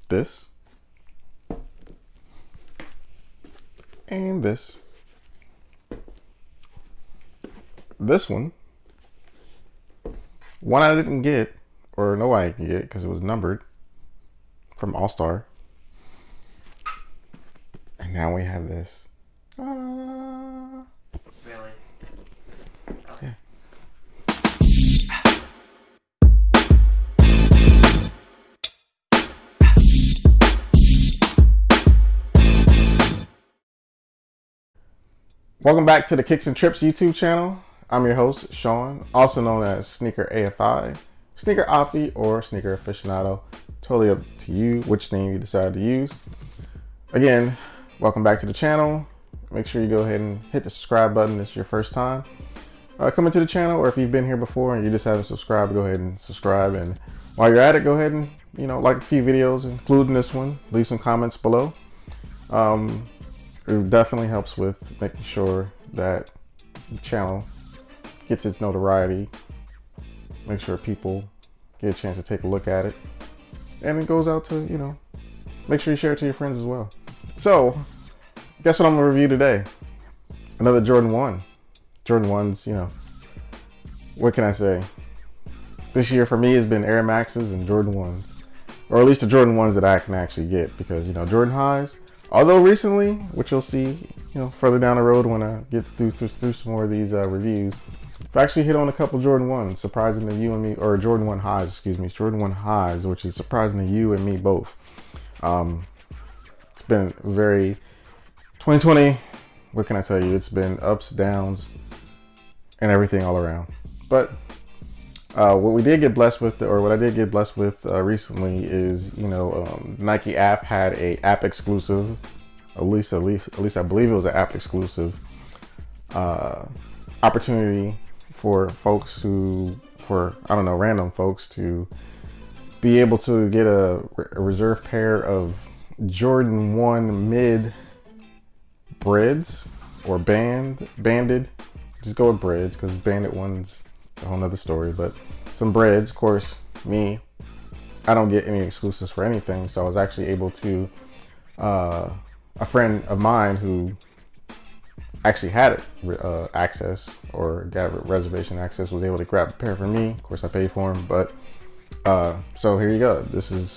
this, and this. This one I didn't get, or no I didn't get because it was numbered from All Star. And now we have this. Really? Yeah. Welcome back to the Kicks and Trips YouTube channel. I'm your host, Sean, also known as Sneaker AFI, Sneaker Afi, or Sneaker Aficionado. Totally up to you which name you decide to use. Again, welcome back to the channel. Make sure you go ahead and hit the subscribe button if it's your first time coming to the channel, or if you've been here before and you just haven't subscribed, go ahead and subscribe. And while you're at it, go ahead and like a few videos, including this one. Leave some comments below. It definitely helps with making sure that the channel gets its notoriety. Make sure people get a chance to take a look at it, and it goes out to make sure you share it to your friends as well. So, guess what I'm gonna review today? Another Jordan 1. Jordan 1s, what can I say? This year for me has been Air Maxes and Jordan 1s. Or at least the Jordan 1s that I can actually get, because, Jordan highs, although recently, which you'll see, further down the road when I get through some more of these reviews, I've actually hit on a couple Jordan 1s, surprising to you and me, or Jordan 1 highs, Jordan 1 highs, which is surprising to you and me both. It's been very 2020. What can I tell you? It's been ups, downs, and everything all around. But what I did get blessed with recently is Nike app had a app exclusive. At least I believe it was an app exclusive opportunity for folks random folks to be able to get a reserve pair of Jordan 1 mid breads or banded. Just go with breads, because banded ones a whole nother story. But some breads, of course. I don't get any exclusives for anything, so I was actually able to a friend of mine who actually had access, or got reservation access, was able to grab a pair for me. Of course I paid for them, but so here you go. This is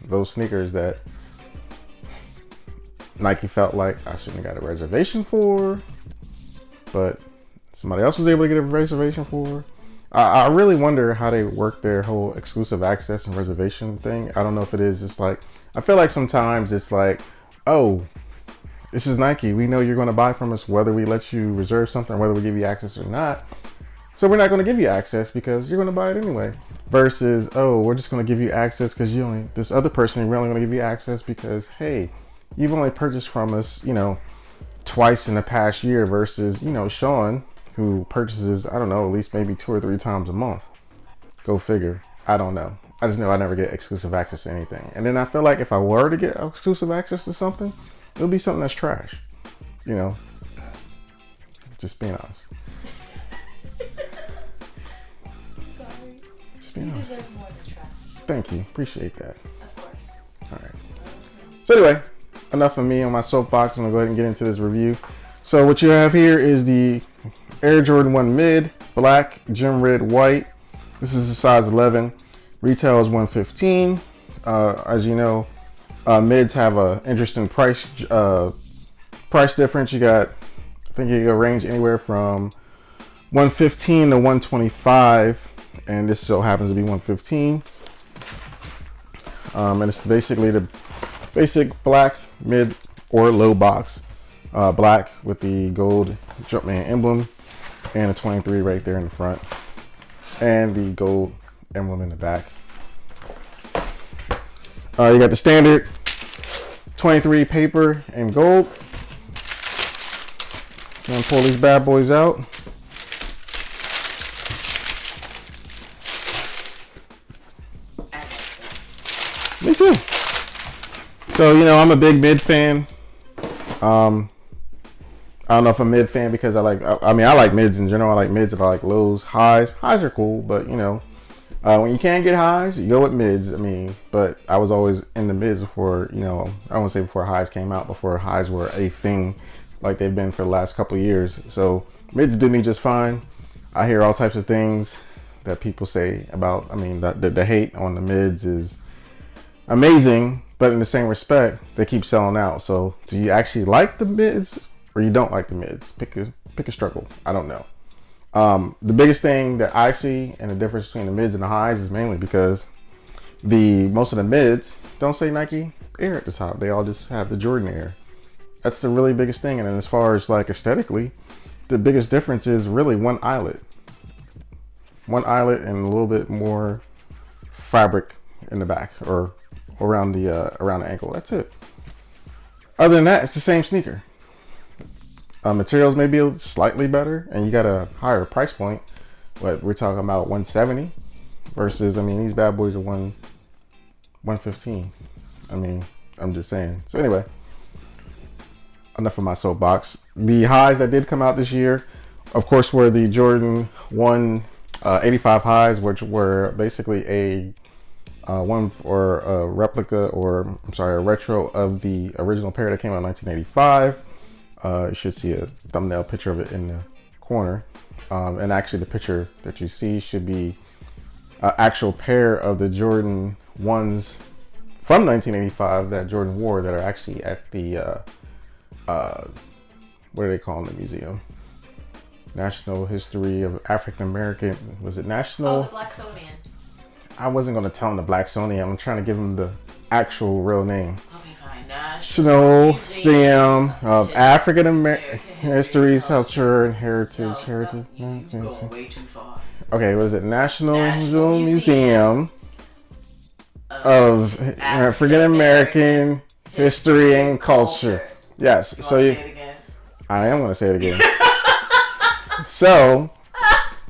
those sneakers that Nike felt like I shouldn't have got a reservation for, but somebody else was able to get a reservation for. I really wonder how they work their whole exclusive access and reservation thing. I don't know if it is just like, I feel like sometimes it's like, oh, this is Nike. We know you're going to buy from us whether we let you reserve something, whether we give you access or not. So we're not going to give you access because you're going to buy it anyway. Versus, oh, we're just going to give you access because this other person, we're only going to give you access because, hey, you've only purchased from us, twice in the past year, versus, Sean, who purchases, I don't know, at least maybe 2 or 3 times a month. Go figure. I don't know. I just know I never get exclusive access to anything. And then I feel like if I were to get exclusive access to something, it'll be something that's trash. Just being honest. Sorry. Just being honest. You deserve more than trash. Thank you. Appreciate that. Of course. All right. So anyway, enough of me on my soapbox. I'm going to go ahead and get into this review. So what you have here is the Air Jordan 1 mid, black, gem red, white. This is a size 11. Retail is $115. As you know, mids have a interesting price difference. You got, I think you can range anywhere from $115 to $125, and this so happens to be $115. And it's basically the basic black mid or low box, black with the gold Jumpman emblem and a 23 right there in the front, and the gold emblem in the back. You got the standard 23 paper and gold. I'm gonna pull these bad boys out. Me too. So, I'm a big mid fan. I don't know if I'm a mid fan because I like mids in general. I like mids and I like lows. Highs are cool, but When you can't get highs, you go with mids. I mean, but I was always in the mids before, you know, I won't say before highs came out, before highs were a thing like they've been for the last couple of years. So mids do me just fine. I hear all types of things that people say about, I mean, the hate on the mids is amazing, but in the same respect, they keep selling out. So do you actually like the mids or you don't like the mids? Pick a struggle. I don't know. The biggest thing that I see and the difference between the mids and the highs is mainly because most of the mids don't say Nike Air at the top. They all just have the Jordan Air. That's the really biggest thing. And then as far as like aesthetically, the biggest difference is really one eyelet and a little bit more fabric in the back or around the ankle. That's it. Other than that, it's the same sneaker. Materials may be slightly better and you got a higher price point, but we're talking about 170 versus, I mean, these bad boys are 115. I mean, I'm just saying. So anyway, enough of my soapbox. The highs that did come out this year, of course, were the Jordan 1 85 highs, which were basically a one or a replica, or I'm sorry, a retro of the original pair that came out in 1985. You should see a thumbnail picture of it in the corner. And actually the picture that you see should be an actual pair of the Jordan 1s from 1985 that Jordan wore that are actually at the, what do they call in the museum? National History of African American, was it National? Oh, the Blacksonian. I wasn't going to tell him the Blacksonian. I'm trying to give him the actual real name. Okay, fine. National Museum of African American History, Culture, and Heritage. You go way too far. Okay, what is it? National National Museum of African American History and Culture. Yes. So Say it again? I am going to say it again. So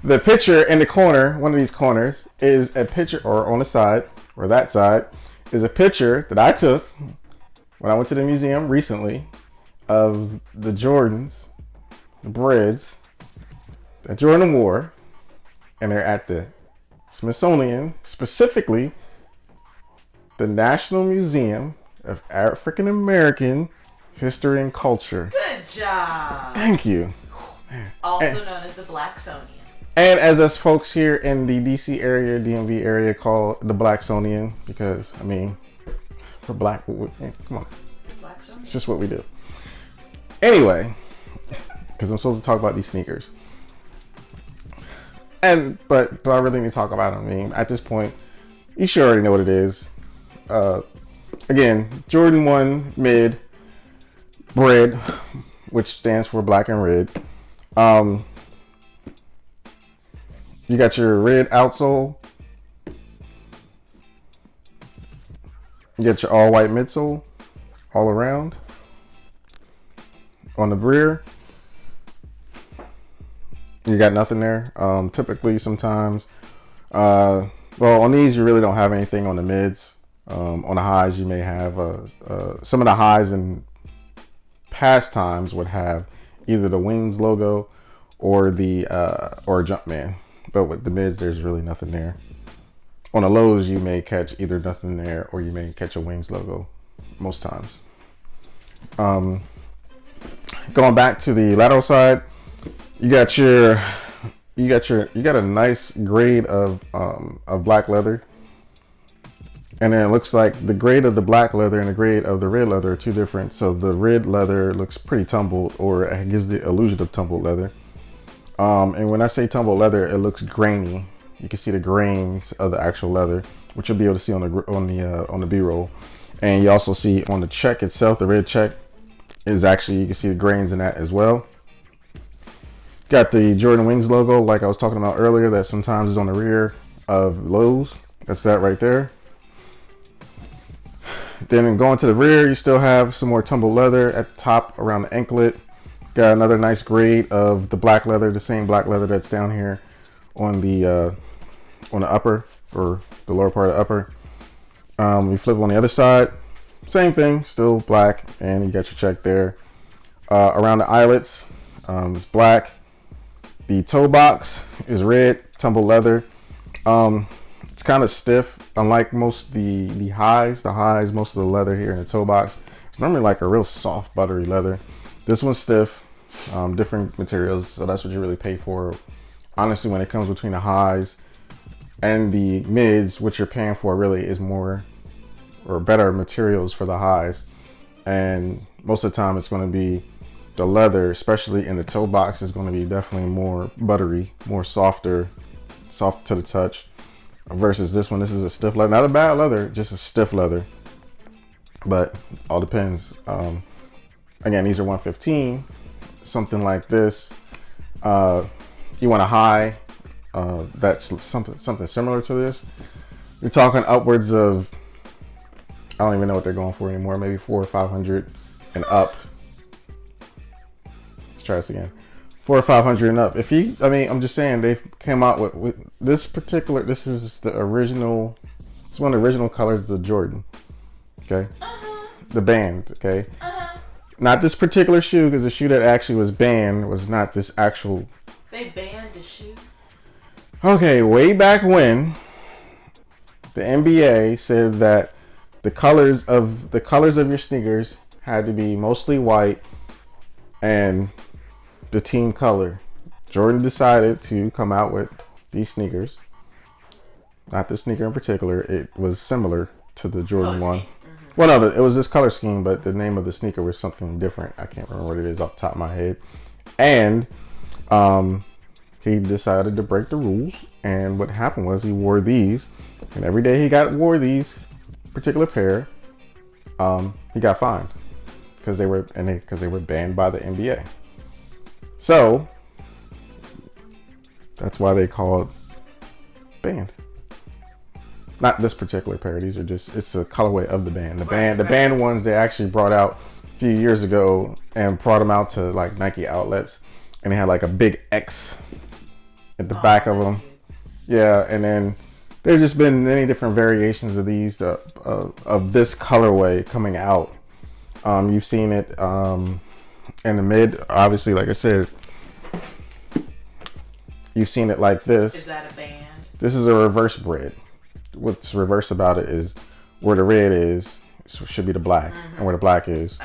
the picture in the corner, one of these corners, is a picture, or on the side, or that side, is a picture that I took when I went to the museum recently of the Jordans, the breads that Jordan wore, and they're at the Smithsonian, specifically the National Museum of African American History and Culture. Good job. Thank you. Also known as the Blacksonian. And as us folks here in the DC area, DMV area, call the Blacksonian, because, I mean, we're black. Come on. Blacksonian. It's just what we do. Anyway, because I'm supposed to talk about these sneakers. But do I really need to talk about them? I mean, at this point, you should already know what it is. Again, Jordan 1 mid bread, which stands for black and red. You got your red outsole. You get your all white midsole all around. On the rear, you got nothing there. Typically, sometimes, well, on these you really don't have anything on the mids. On the highs, you may have some of the highs in past times would have either the Wings logo or the or a Jumpman. But with the mids, there's really nothing there. On the lows, you may catch either nothing there or you may catch a Wings logo most times. Going back to the lateral side, you got a nice grade of black leather. And then it looks like the grade of the black leather and the grade of the red leather are two different. So the red leather looks pretty tumbled, or it gives the illusion of tumbled leather. And when I say tumbled leather, it looks grainy. You can see the grains of the actual leather, which you'll be able to see on the B-roll. And you also see on the check itself, the red check is actually, you can see the grains in that as well. Got the Jordan Wings logo, like I was talking about earlier, that sometimes is on the rear of lows. That's that right there. Then going to the rear, you still have some more tumbled leather at the top around the anklet. Got another nice grade of the black leather, the same black leather that's down here on the upper, or the lower part of the upper. We flip on the other side, same thing, still black, and you got your check there. Around the eyelets, it's black. The toe box is red, tumbled leather. kind of stiff. Unlike most the highs, most of the leather here in the toe box, it's normally like a real soft, buttery leather. This one's stiff, different materials, so that's what you really pay for. Honestly, when it comes between the highs and the mids, what you're paying for really is more or better materials for the highs. And most of the time it's going to be the leather, especially in the toe box, is going to be definitely more buttery, more soft to the touch, versus this one. This is a stiff leather, not a bad leather, just a stiff leather, but all depends. Again, these are 115, something like this. You want a high that's something similar to this. You're talking upwards of, I don't even know what they're going for anymore, maybe 400 or 500 and up. Let's try this again. 400 or 500 and up. I'm just saying, they've came out with this particular, this is the original, it's one of the original colors of the Jordan. Okay. The band. Okay. Not this particular shoe, because the shoe that actually was banned was not this actual. They banned the shoe? Okay, way back when, the NBA said that the colors of your sneakers had to be mostly white and the team color. Jordan decided to come out with these sneakers. Not this sneaker in particular. It was similar to the Jordan 1. Well, no, it was this color scheme, but the name of the sneaker was something different. I can't remember what it is off the top of my head. And he decided to break the rules. And what happened was he wore these. And every day he wore these particular pair, he got fined because they were banned by the NBA. So that's why they call it banned. Not this particular pair. These are it's a colorway of the band. The band ones they actually brought out a few years ago and brought them out to like Nike outlets, and they had like a big X at the back of them. Yeah, and then there's just been many different variations of these of this colorway coming out. You've seen it in the mid, obviously, like I said. You've seen it like this. Is that a band? This is a reverse red. What's reverse about it is where the red is should be the black, and where the black is,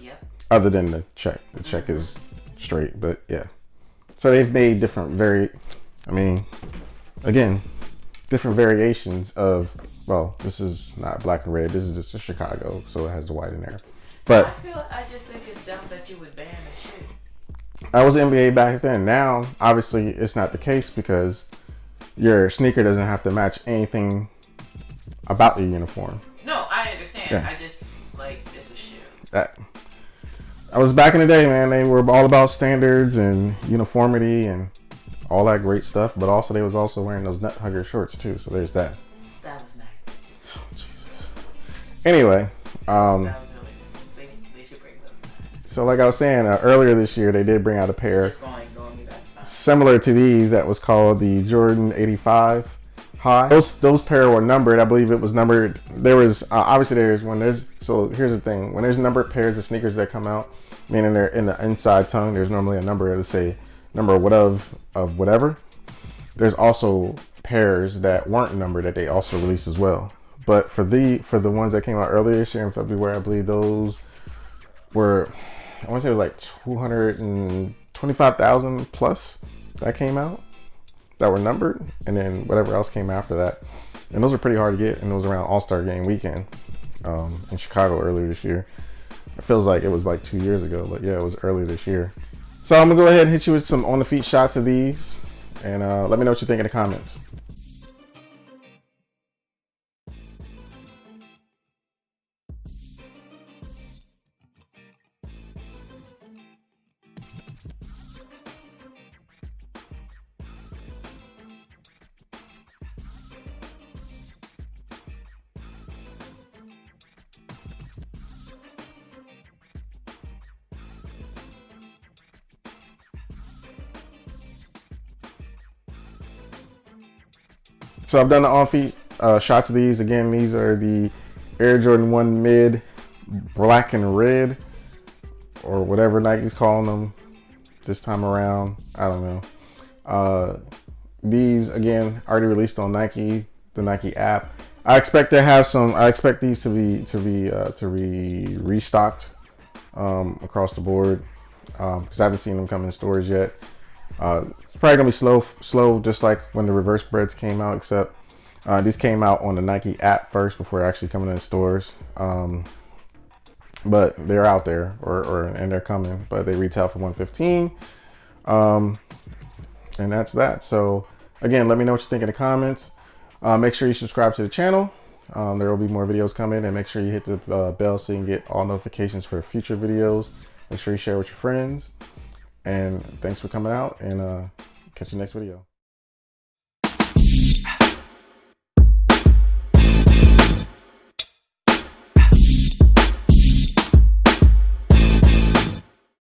yep. Other than the check. The check is straight, but yeah. So they've made different different variations of, well, this is not black and red. This is just a Chicago, so it has the white in there. But I just think it's dumb that you would ban a shoe. I was NBA back then. Now, obviously, it's not the case because your sneaker doesn't have to match anything about your uniform. No, I understand. Yeah. I just like it's a shoe. That I was back in the day, man. They were all about standards and uniformity and all that great stuff. But also, they was also wearing those nut hugger shorts too. So there's that. That was nice. Oh, Jesus. Anyway, That was really nice. They should bring those back. So like I was saying earlier this year, they did bring out a pair. Just gonna ignore me. That's fine. Similar to these, that was called the Jordan 85 High. Those pair were numbered. I believe it was numbered. There was so here's the thing: when there's numbered pairs of sneakers that come out, meaning they're in the inside tongue, there's normally a number to say number of whatever. There's also pairs that weren't numbered that they also released as well. But for the ones that came out earlier this year in February, I believe those were, I want to say it was like 225,000 plus that came out that were numbered, and then whatever else came after that. And those are pretty hard to get, and it was around All-Star Game weekend in Chicago earlier this year. It feels like it was like 2 years ago, but yeah, it was earlier this year. So I'm gonna go ahead and hit you with some on the feet shots of these, and let me know what you think in the comments. So I've done the on-feet shots of these. Again, these are the Air Jordan 1 Mid Black and Red, or whatever Nike's calling them this time around. I don't know. These, again, already released on Nike. the Nike app. I expect to have some. I expect these to be restocked across the board because I haven't seen them come in stores yet. It's probably gonna be slow, just like when the reverse breads came out. Except these came out on the Nike app first before actually coming in stores. But they're out there, and they're coming. But they retail for $115, and that's that. So again, let me know what you think in the comments. Make sure you subscribe to the channel. There will be more videos coming, and make sure you hit the bell so you can get all notifications for future videos. Make sure you share with your friends. And thanks for coming out, and catch you next video.